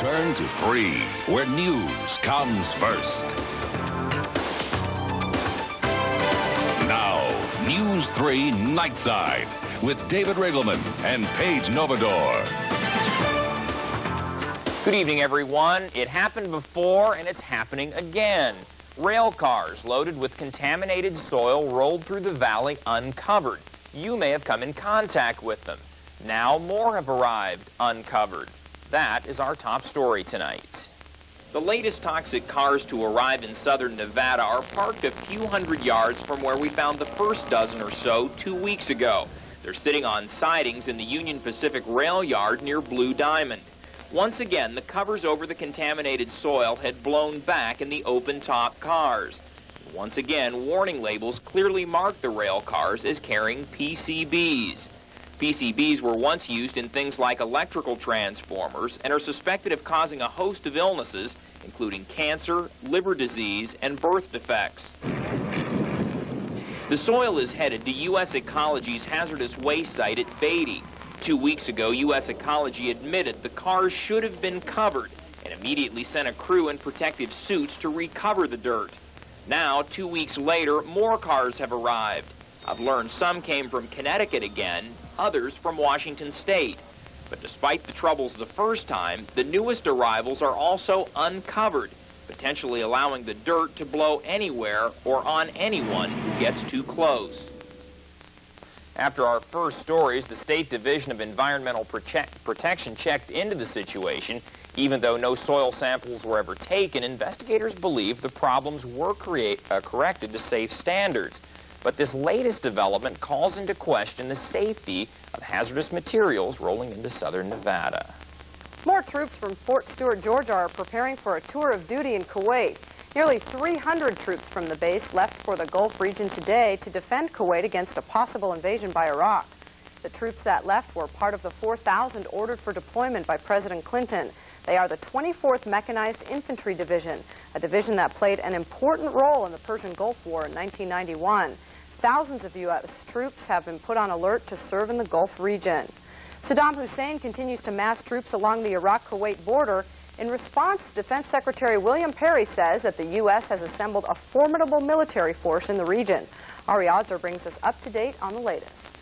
Turn to 3, where news comes first. Now, News 3 Nightside with David Riggleman and Paige Novodor. Good evening, everyone. It happened before, and it's happening again. Rail cars loaded with contaminated soil rolled through the valley uncovered. You may have come in contact with them. Now more have arrived uncovered. That is our top story tonight. The latest toxic cars to arrive in southern Nevada are parked a few hundred yards from where we found the first dozen or so 2 weeks ago. They're sitting on sidings in the Union Pacific rail yard near Blue Diamond. Once again, the covers over the contaminated soil had blown back in the open-top cars. Once again, warning labels clearly marked the rail cars as carrying PCBs. PCBs were once used in things like electrical transformers and are suspected of causing a host of illnesses, including cancer, liver disease, and birth defects. The soil is headed to U.S. Ecology's hazardous waste site at Beatty. 2 weeks ago, U.S. Ecology admitted the cars should have been covered and immediately sent a crew in protective suits to recover the dirt. Now, 2 weeks later, more cars have arrived. I've learned some came from Connecticut again, others from Washington State. But despite the troubles the first time, the newest arrivals are also uncovered, potentially allowing the dirt to blow anywhere or on anyone who gets too close. After our first stories, the State Division of Environmental Protection checked into the situation. Even though no soil samples were ever taken, investigators believe the problems were corrected to safe standards. But this latest development calls into question the safety of hazardous materials rolling into southern Nevada. More troops from Fort Stewart, Georgia are preparing for a tour of duty in Kuwait. Nearly 300 troops from the base left for the Gulf region today to defend Kuwait against a possible invasion by Iraq. The troops that left were part of the 4,000 ordered for deployment by President Clinton. They are the 24th Mechanized Infantry Division, a division that played an important role in the Persian Gulf War in 1991. Thousands of U.S. troops have been put on alert to serve in the Gulf region. Saddam Hussein continues to mass troops along the Iraq-Kuwait border. In response, Defense Secretary William Perry says that the U.S. has assembled a formidable military force in the region. Ari Odzer brings us up to date on the latest.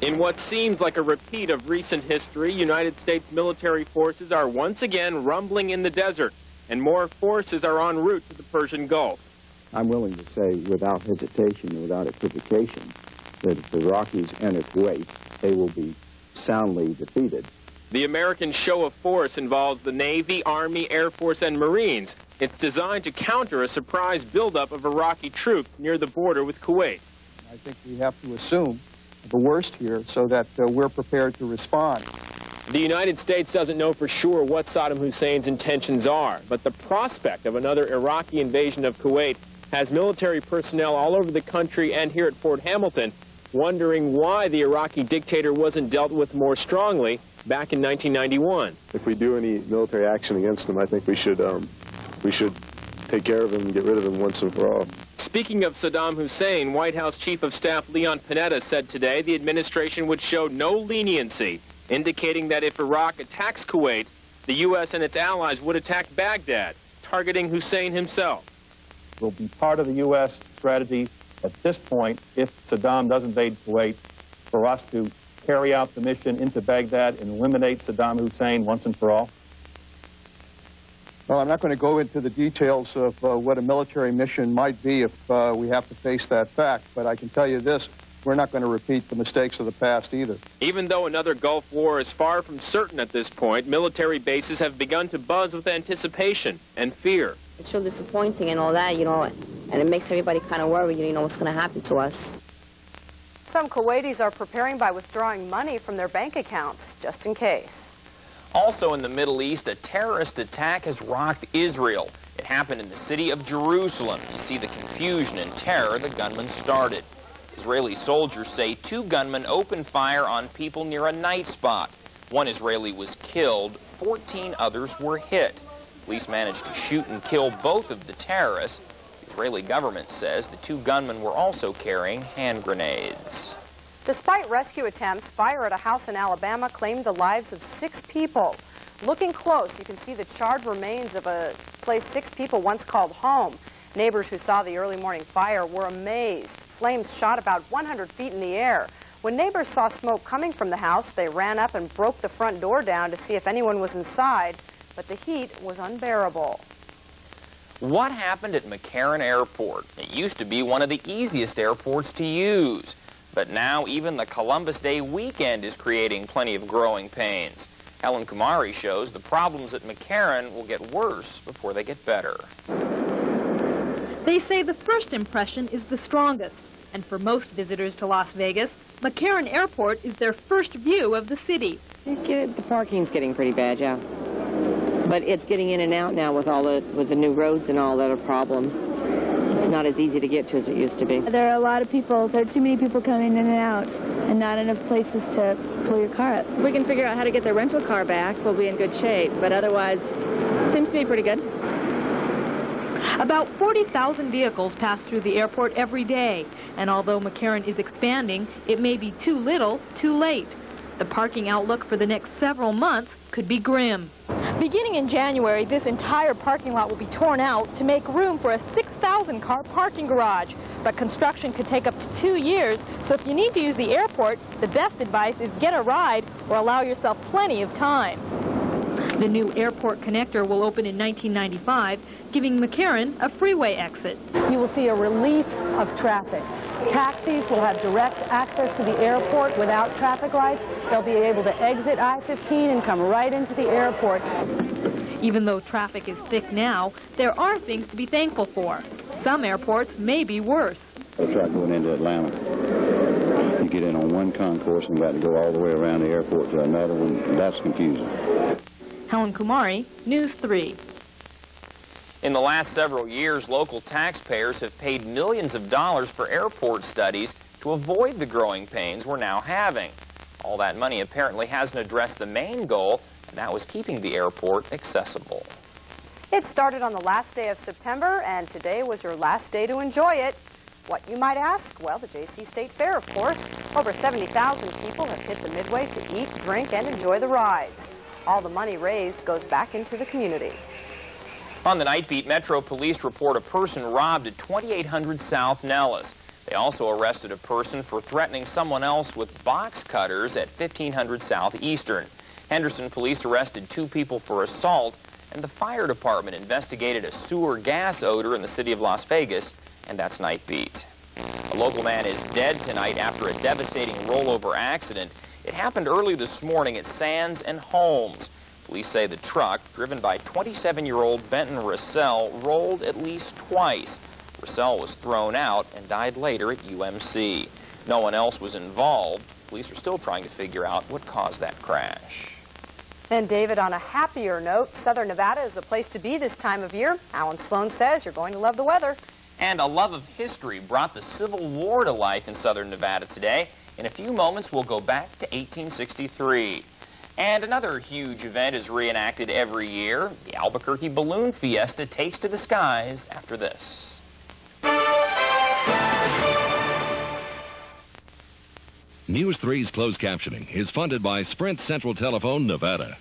In what seems like a repeat of recent history, United States military forces are once again rumbling in the desert, and more forces are en route to the Persian Gulf. I'm willing to say without hesitation and without equivocation that if the Iraqis enter Kuwait, they will be soundly defeated. The American show of force involves the Navy, Army, Air Force, and Marines. It's designed to counter a surprise buildup of Iraqi troops near the border with Kuwait. I think we have to assume the worst here so that we're prepared to respond. The United States doesn't know for sure what Saddam Hussein's intentions are, but the prospect of another Iraqi invasion of Kuwait has military personnel all over the country and here at Fort Hamilton wondering why the Iraqi dictator wasn't dealt with more strongly back in 1991. If we do any military action against them, I think we should take care of him and get rid of him once and for all. Speaking of Saddam Hussein, White House Chief of Staff Leon Panetta said today the administration would show no leniency, indicating that if Iraq attacks Kuwait, the U.S. and its allies would attack Baghdad, targeting Hussein himself. It will be part of the U.S. strategy at this point, if Saddam does invade Kuwait, for us to carry out the mission into Baghdad and eliminate Saddam Hussein once and for all? Well, I'm not going to go into the details of what a military mission might be if we have to face that fact, but I can tell you this, we're not going to repeat the mistakes of the past either. Even though another Gulf War is far from certain at this point, military bases have begun to buzz with anticipation and fear. It's real disappointing and all that, you know, and it makes everybody kind of worried, you know, what's going to happen to us. Some Kuwaitis are preparing by withdrawing money from their bank accounts, just in case. Also in the Middle East, a terrorist attack has rocked Israel. It happened in the city of Jerusalem. You see the confusion and terror the gunman started. Israeli soldiers say 2 gunmen opened fire on people near a night spot. 1 Israeli was killed, 14 others were hit. Police managed to shoot and kill both of the terrorists. The Israeli government says the 2 gunmen were also carrying hand grenades. Despite rescue attempts, fire at a house in Alabama claimed the lives of 6 people. Looking close, you can see the charred remains of a place 6 people once called home. Neighbors who saw the early morning fire were amazed. Flames shot about 100 feet in the air. When neighbors saw smoke coming from the house, they ran up and broke the front door down to see if anyone was inside, but the heat was unbearable. What happened at McCarran Airport? It used to be one of the easiest airports to use, but now even the Columbus Day weekend is creating plenty of growing pains. Helen Kumari shows the problems at McCarran will get worse before they get better. They say the first impression is the strongest, and for most visitors to Las Vegas, McCarran Airport is their first view of the city. The parking's getting pretty bad, yeah. But it's getting in and out now with the new roads and all that a problem. It's not as easy to get to as it used to be. There are a lot of people, there are too many people coming in and out, and not enough places to pull your car up. If we can figure out how to get the rental car back, we'll be in good shape, but otherwise, it seems to be pretty good. About 40,000 vehicles pass through the airport every day, and although McCarran is expanding, it may be too little, too late. The parking outlook for the next several months could be grim. Beginning in January, this entire parking lot will be torn out to make room for a 6,000-car parking garage. But construction could take up to 2 years, so if you need to use the airport, the best advice is get a ride or allow yourself plenty of time. The new airport connector will open in 1995, giving McCarran a freeway exit. You will see a relief of traffic. Taxis will have direct access to the airport without traffic lights. They'll be able to exit I-15 and come right into the airport. Even though traffic is thick now, there are things to be thankful for. Some airports may be worse. I tried going into Atlanta. You get in on one concourse and got to go all the way around the airport to another one. That's confusing. Helen Kumari, News 3. In the last several years, local taxpayers have paid millions of dollars for airport studies to avoid the growing pains we're now having. All that money apparently hasn't addressed the main goal, and that was keeping the airport accessible. It started on the last day of September, and today was your last day to enjoy it. What, you might ask? Well, the JayCee State Fair, of course. Over 70,000 people have hit the Midway to eat, drink, and enjoy the rides. All the money raised goes back into the community. On the Nightbeat, Metro Police report a person robbed at 2800 South Nellis. They also arrested a person for threatening someone else with box cutters at 1500 South Eastern. Henderson Police arrested 2 people for assault, and the fire department investigated a sewer gas odor in the city of Las Vegas, and that's Nightbeat. A local man is dead tonight after a devastating rollover accident. It happened early this morning at Sands and Holmes. Police say the truck, driven by 27-year-old Benton Russell, rolled at least twice. Russell was thrown out and died later at UMC. No one else was involved. Police are still trying to figure out what caused that crash. And David, on a happier note, Southern Nevada is the place to be this time of year. Alan Sloan says you're going to love the weather. And a love of history brought the Civil War to life in Southern Nevada today. In a few moments, we'll go back to 1863. And another huge event is reenacted every year. The Albuquerque Balloon Fiesta takes to the skies after this. News 3's closed captioning is funded by Sprint Central Telephone Nevada.